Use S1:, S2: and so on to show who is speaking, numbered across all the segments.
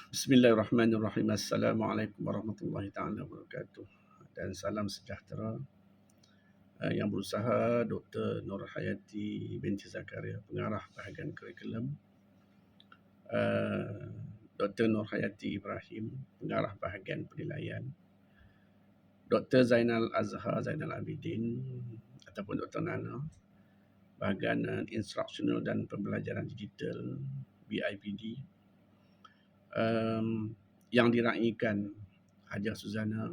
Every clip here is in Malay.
S1: Bismillahirrahmanirrahim. Assalamualaikum warahmatullahi taala wabarakatuh. Dan salam sejahtera yang berusaha Dr. Nur Hayati binti Zakaria, pengarah bahagian kurikulum. Dr. Nur Hayati Ibrahim, pengarah bahagian penilaian. Dr. Zainal Azhar Zainal Abidin ataupun Dr. Nana, bahagian instruksional dan pembelajaran digital BIPD. Yang diraihkan Hajiah Suzana,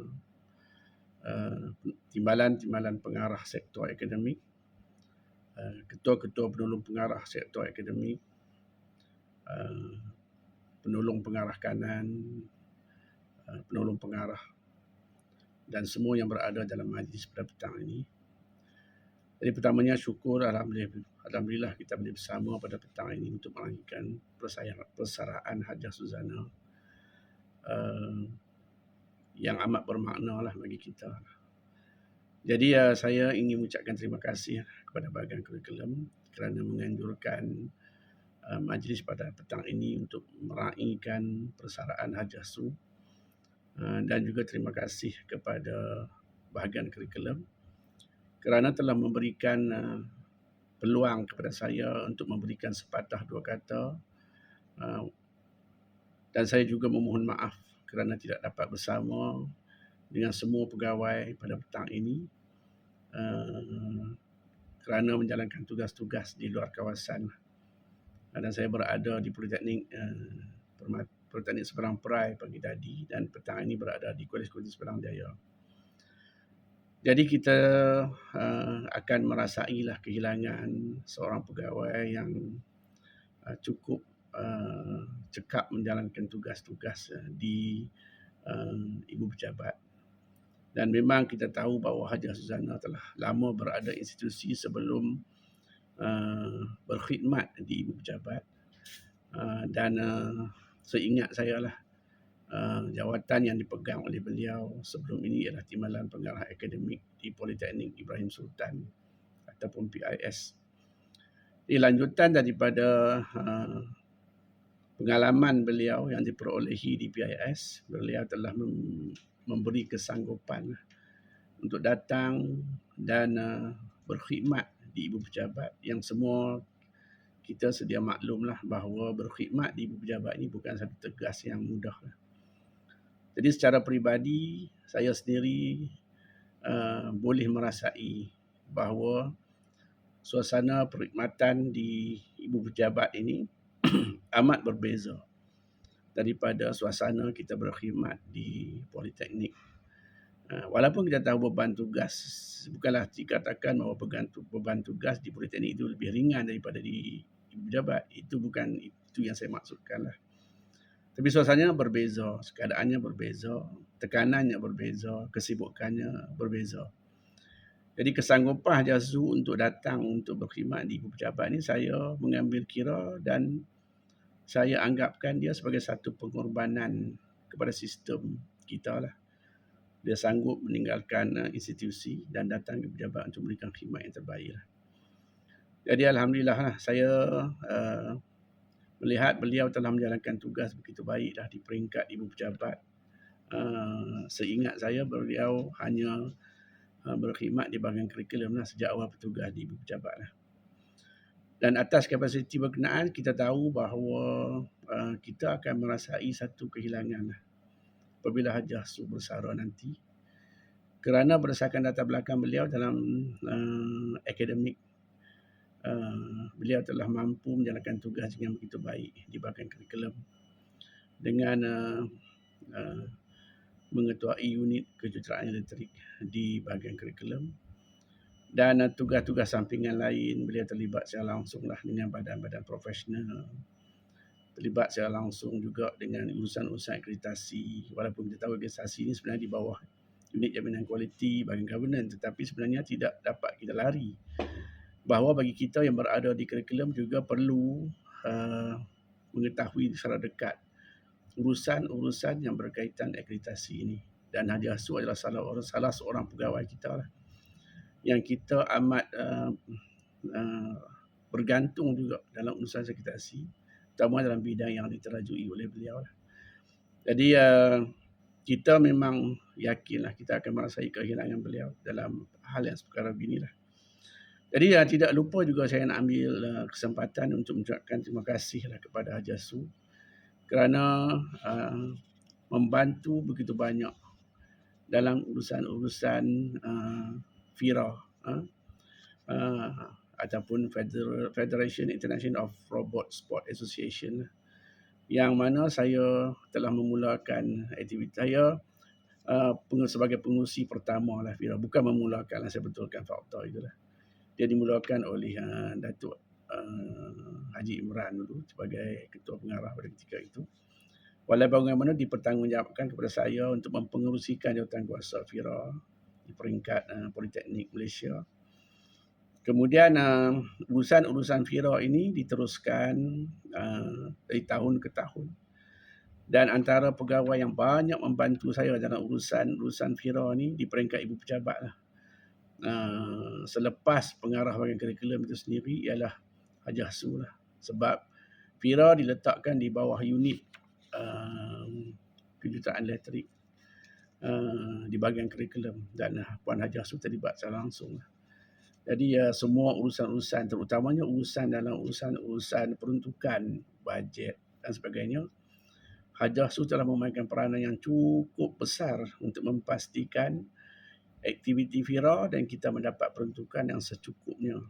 S1: timbalan-timbalan pengarah sektor akademik, ketua-ketua penolong pengarah sektor akademik, penolong pengarah kanan, penolong pengarah dan semua yang berada dalam majlis pada petang ini. Jadi pertamanya syukur Alhamdulillah kita boleh bersama pada petang ini untuk meraihkan persaraan Hajiah Suzana yang amat bermakna lah bagi kita. Jadi saya ingin mengucapkan terima kasih kepada bahagian kurikulum kerana menganjurkan majlis pada petang ini untuk meraihkan persaraan Hajiah Su, dan juga terima kasih kepada bahagian kurikulum kerana telah memberikan peluang kepada saya untuk memberikan sepatah dua kata, dan saya juga memohon maaf kerana tidak dapat bersama dengan semua pegawai pada petang ini kerana menjalankan tugas-tugas di luar kawasan. Dan saya berada di Politeknik Seberang Perai pagi tadi, dan petang ini berada di Kolej Seberang Jaya. Jadi kita akan merasailah kehilangan seorang pegawai yang cukup cekap menjalankan tugas-tugas di Ibu Pejabat. Dan memang kita tahu bahawa Hajiah Suzana telah lama berada institusi sebelum berkhidmat di Ibu Pejabat, dan seingat saya lah, jawatan yang dipegang oleh beliau sebelum ini ialah timbalan pengarah akademik di Politeknik Ibrahim Sultan ataupun PIS. Di lanjutan daripada pengalaman beliau yang diperolehi di PIS, beliau telah memberi kesanggupan untuk datang dan berkhidmat di Ibu Pejabat, yang semua kita sedia maklumlah bahawa berkhidmat di Ibu Pejabat ini bukan satu tugas yang mudah. Jadi secara peribadi saya sendiri boleh merasai bahawa suasana perkhidmatan di Ibu Pejabat ini amat berbeza daripada suasana kita berkhidmat di Politeknik. Walaupun kita tahu beban tugas, bukanlah dikatakan bahawa beban tugas di Politeknik itu lebih ringan daripada di Ibu Pejabat. Itu bukan itu yang saya maksudkan lah. Tapi suasananya berbeza, keadaannya berbeza, tekanannya berbeza, kesibukannya berbeza. Jadi kesanggupan Hajiah Su untuk datang untuk berkhidmat di Ibu Pejabat ini saya mengambil kira dan saya anggapkan dia sebagai satu pengorbanan kepada sistem kita lah. Dia sanggup meninggalkan institusi dan datang ke pejabat untuk memberikan khidmat yang terbaik lah. Jadi Alhamdulillah lah, saya melihat beliau telah menjalankan tugas begitu baiklah di peringkat Ibu Pejabat. Seingat saya beliau hanya berkhidmat di bahagian kurikulum lah sejak awal bertugas di Ibu Pejabat lah. Dan atas kapasiti berkenaan kita tahu bahawa kita akan merasai satu kehilangan lah apabila Hajiah Su bersara nanti, kerana berdasarkan data belakang beliau dalam akademik, beliau telah mampu menjalankan tugas dengan begitu baik di bahagian kurikulum dengan mengetuai unit kejuruteraan elektrik di bahagian kurikulum, dan tugas-tugas sampingan lain beliau terlibat secara langsung lah dengan badan-badan profesional, terlibat secara langsung juga dengan urusan-urusan akreditasi. Walaupun kita tahu akreditasi ini sebenarnya di bawah unit jaminan kualiti bahagian governance, tetapi sebenarnya tidak dapat kita lari bahawa bagi kita yang berada di kurikulum juga perlu mengetahui secara dekat urusan-urusan yang berkaitan akreditasi ini. Dan Hajiah Su adalah salah seorang pegawai kita lah, yang kita amat bergantung juga dalam urusan akreditasi, terutama dalam bidang yang diterajui oleh beliau lah. Jadi kita memang yakinlah kita akan merasai kehilangan beliau dalam hal yang seperkara beginilah. Jadi tidak lupa juga saya nak ambil kesempatan untuk mengucapkan terima kasihlah kepada Haji Asu kerana membantu begitu banyak dalam urusan-urusan FIRA ataupun Federation International of Robot Sport Association, yang mana saya telah memulakan aktiviti saya sebagai pengurusi pertama lah FIRA. Bukan memulakan lah, saya betulkan fakta itulah. Dia dimulakan oleh Datuk Haji Imran dulu sebagai ketua pengarah pada ketika itu. Walau bagaimana dipertanggungjawabkan kepada saya untuk mempengerusikan jawatankuasa FIRA di peringkat Politeknik Malaysia. Kemudian urusan-urusan FIRA ini diteruskan dari tahun ke tahun. Dan antara pegawai yang banyak membantu saya dalam urusan FIRA ni di peringkat ibu pejabat lah. Selepas pengarah bahagian kurikulum itu sendiri ialah Haji Asu lah. Sebab FIRA diletakkan di bawah unit kejuruteraan elektrik di bahagian kurikulum, dan Puan Haji Asu terlibat secara langsung. Jadi semua urusan-urusan, terutamanya urusan peruntukan bajet dan sebagainya, Haji Asu telah memainkan peranan yang cukup besar untuk memastikan aktiviti FIRA dan kita mendapat peruntukan yang secukupnya.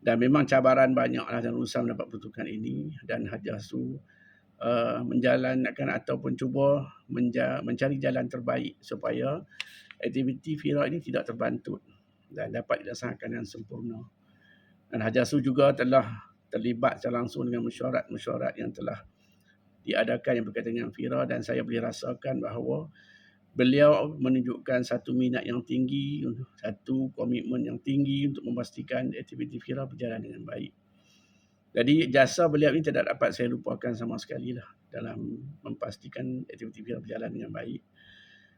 S1: Dan memang cabaran banyaklah dalam urusan mendapat peruntukan ini, dan Haji Asu menjalankan ataupun cuba mencari jalan terbaik supaya aktiviti FIRA ini tidak terbantut dan dapat dilaksanakan dengan sempurna. Dan Haji Asu juga telah terlibat secara langsung dengan mesyuarat-mesyuarat yang telah diadakan yang berkaitan dengan FIRA, dan saya boleh rasakan bahawa beliau menunjukkan satu minat yang tinggi, satu komitmen yang tinggi untuk memastikan aktiviti FIRA berjalan dengan baik. Jadi jasa beliau ini tidak dapat saya lupakan sama sekali lah dalam memastikan aktiviti FIRA berjalan dengan baik.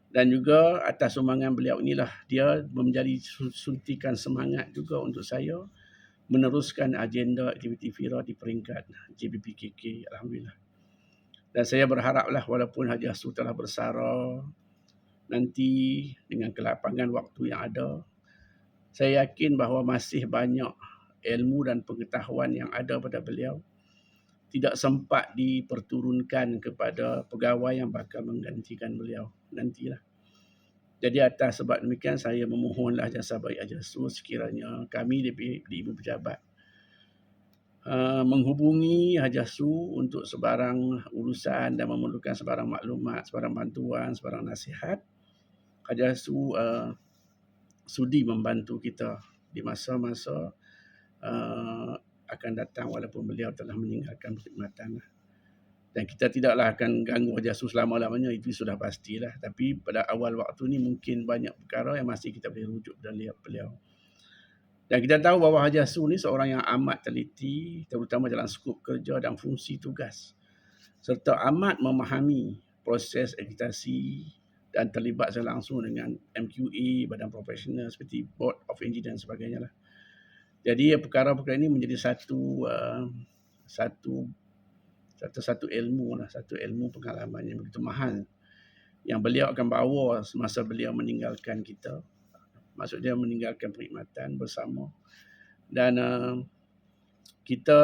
S1: Dan juga atas sumbangan beliau inilah dia menjadi suntikan semangat juga untuk saya meneruskan agenda aktiviti FIRA di peringkat JBPKK, alhamdulillah. Dan saya berharaplah walaupun Haji Asu telah bersara nanti dengan kelapangan waktu yang ada, saya yakin bahawa masih banyak ilmu dan pengetahuan yang ada pada beliau tidak sempat diperturunkan kepada pegawai yang bakal menggantikan beliau nantilah. Jadi atas sebab demikian saya memohonlah jasa baik Haji Asu sekiranya kami di Ibu Pejabat menghubungi Haji Asu untuk sebarang urusan dan memerlukan sebarang maklumat, sebarang bantuan, sebarang nasihat. Haji Asu sudi membantu kita di masa-masa akan datang walaupun beliau telah meninggalkan perkhidmatan. Dan kita tidaklah akan ganggu Haji Asu selama-lamanya, itu sudah pastilah. Tapi pada awal waktu ni mungkin banyak perkara yang masih kita boleh rujuk dan lihat beliau. Dan kita tahu bahawa Haji Asu ni seorang yang amat teliti, terutama dalam skop kerja dan fungsi tugas, serta amat memahami proses akreditasi dan terlibat secara langsung dengan MQA, badan profesional seperti Board of Engineer dan sebagainya lah. Jadi perkara-perkara ini menjadi satu ilmu lah, satu ilmu pengalaman yang begitu mahal yang beliau akan bawa semasa beliau meninggalkan kita. Maksudnya meninggalkan perkhidmatan bersama. Dan kita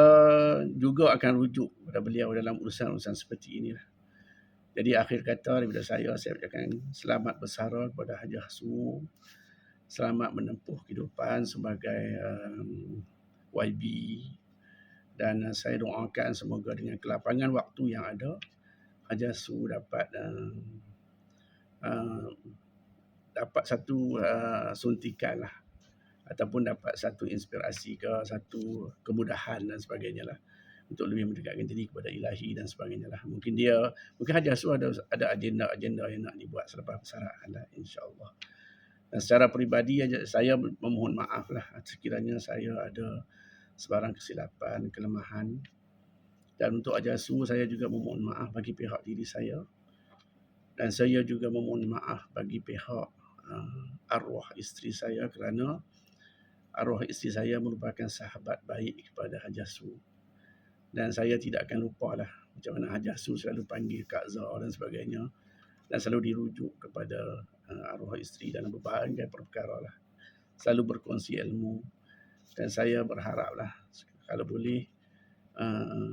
S1: juga akan rujuk kepada beliau dalam urusan-urusan seperti inilah. Jadi akhir kata daripada saya ucapkan selamat bersara kepada Haji Asu. Selamat menempuh kehidupan sebagai YB. Dan saya doakan semoga dengan kelapangan waktu yang ada, Haji Asu dapat satu suntikan lah, ataupun dapat satu inspirasi ke satu kemudahan dan sebagainya lah untuk lebih mendekatkan diri kepada ilahi dan sebagainya lah. Mungkin Haji Asu ada agenda-agenda yang nak dibuat selepas persaraan lah, insya-Allah. Dan secara peribadi saya memohon maaf lah sekiranya saya ada sebarang kesilapan, kelemahan. Dan untuk Haji Asu saya juga memohon maaf bagi pihak diri saya. Dan saya juga memohon maaf bagi pihak arwah isteri saya kerana arwah isteri saya merupakan sahabat baik kepada Haji Asu. Dan saya tidak akan lupa lah macam mana Haji Asu selalu panggil Kak Zah dan sebagainya, dan selalu dirujuk kepada arwah isteri dalam berbagai perkara lah. Selalu berkongsi ilmu, dan saya berharaplah kalau boleh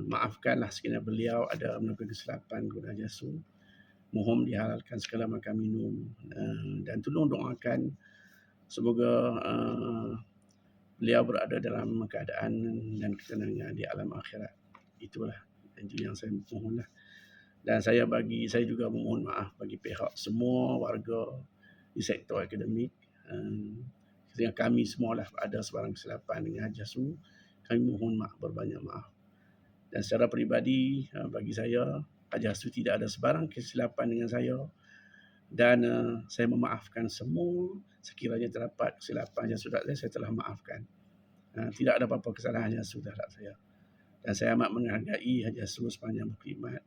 S1: maafkanlah sekiranya beliau ada melakukan kesilapan kepada Haji Asu. Mohon dihalalkan segala macam minum, dan tolong doakan semoga beliau berada dalam keadaan dan ketenangan di alam akhirat. Itulah yang saya mohonlah. Dan saya juga memohon maaf bagi pihak semua warga di sektor akademik. Sehingga kami semualah ada sebarang kesilapan dengan Haji Asu, kami mohon maaf, berbanyak maaf. Dan secara peribadi bagi saya, Haji Asu tidak ada sebarang kesilapan dengan saya, dan saya memaafkan semua sekiranya terdapat kesilapan yang sudah saya telah maafkan. Tidak ada apa-apa kesalahan yang sudah saya. Dan saya amat menghargai Haji Asu sepanjang berkhidmat,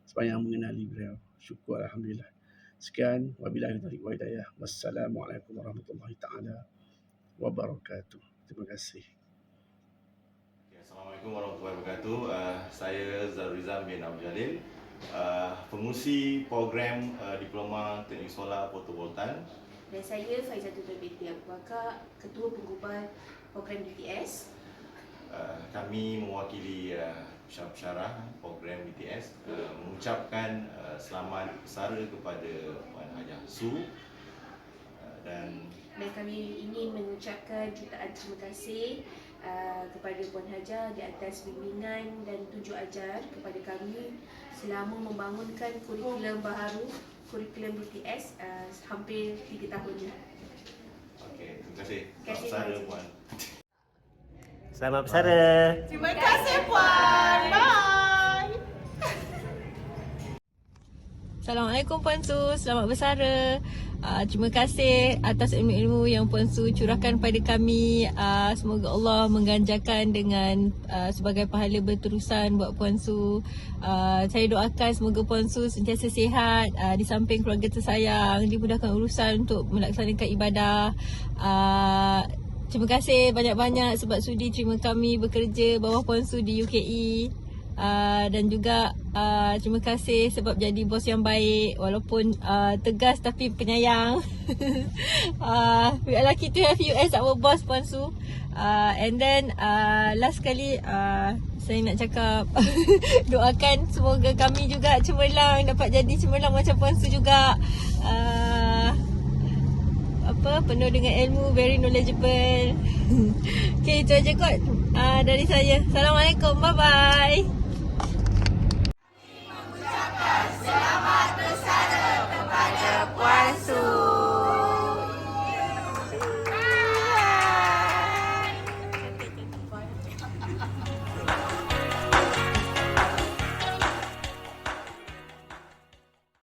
S1: sepanjang mengenali beliau. Syukur alhamdulillah. Sekian, wabillahi taufiq wal hidayah. Wassalamualaikum warahmatullahi taala wabarakatuh. Terima kasih.
S2: Assalamualaikum warahmatullahi wabarakatuh. Saya Zarizam bin Abdul Jalil, pengurusi program Diploma Teknik Solar Fotovoltan.
S3: Dan saya Faizatul binti Abu Bakar, Ketua Pengurusan Program DTS.
S2: Kami mewakili pensyarah program BTS mengucapkan selamat bersara kepada Puan Haji Asu, dan
S3: kami ingin mengucapkan jutaan terima kasih kepada Puan Haja di atas bimbingan dan tunjuk ajar kepada kami selama membangunkan kurikulum baharu, kurikulum BTS hampir 3 tahun dah.
S2: Okey, terima kasih. Selamat bersara Puan.
S4: Selamat bersara.
S5: Terima kasih Puan. Bye.
S6: Assalamualaikum Puan Su, selamat bersara. Terima kasih atas ilmu-ilmu yang Puan Su curahkan pada kami. Semoga Allah mengganjarkan dengan sebagai pahala berterusan buat Puan Su. Saya doakan semoga Puan Su sentiasa sihat, di samping keluarga tersayang, dimudahkan urusan untuk melaksanakan ibadah. Terima kasih banyak-banyak sebab sudi terima kami bekerja bawah Puan Su di UKE. Dan juga terima kasih sebab jadi bos yang baik, walaupun tegas tapi penyayang. We are lucky to have you as our boss, Puan Su. And then last sekali saya nak cakap doakan semoga kami juga cemerlang, dapat jadi cemerlang macam Puan Su juga. Penuh dengan ilmu, very knowledgeable. Okay, itu aja kot dari saya. Assalamualaikum, bye bye.
S5: Mengucapkan selamat